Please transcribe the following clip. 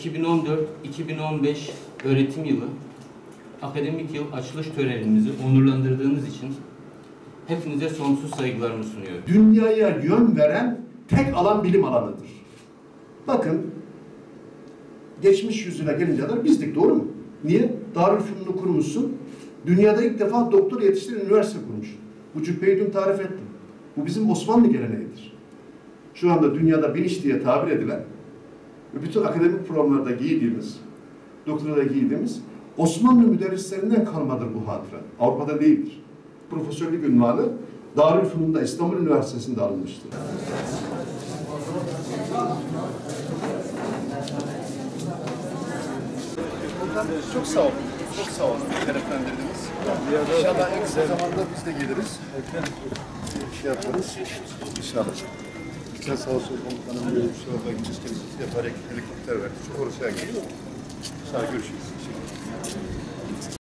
2014-2015 öğretim yılı akademik yıl açılış törenimizi onurlandırdığınız için hepinize sonsuz saygılarımı sunuyorum. Dünyaya yön veren tek alan bilim alanıdır. Bakın, geçmiş yüzyıla gelince kadar bizdik, doğru mu? Niye? Darülfünun'u kurmuşsun. Dünyada ilk defa doktor yetiştiren üniversite kurmuş. Bu cübbeyi dün tarif ettim. Bu bizim Osmanlı geleneğidir. Şu anda dünyada biliş diye tabir edilen ve bütün akademik programlarda giydiğimiz, doktorada giydiğimiz Osmanlı müderrislerinden kalmadır bu hatıra. Avrupa'da değildir. Profesörlük ünvanı Darülfünun'da İstanbul Üniversitesi'nde alınmıştır. Çok sağ olun. Çok sağ olun. Şereflendirdiniz. İnşallah en kısa zamanda biz de geliriz. Yaparız. İnşallah. Sen sağ olsun komutanım. Şu anda gideceğiz. Helikopter verdik. Oraya geliyor. Sağ görüşürüz.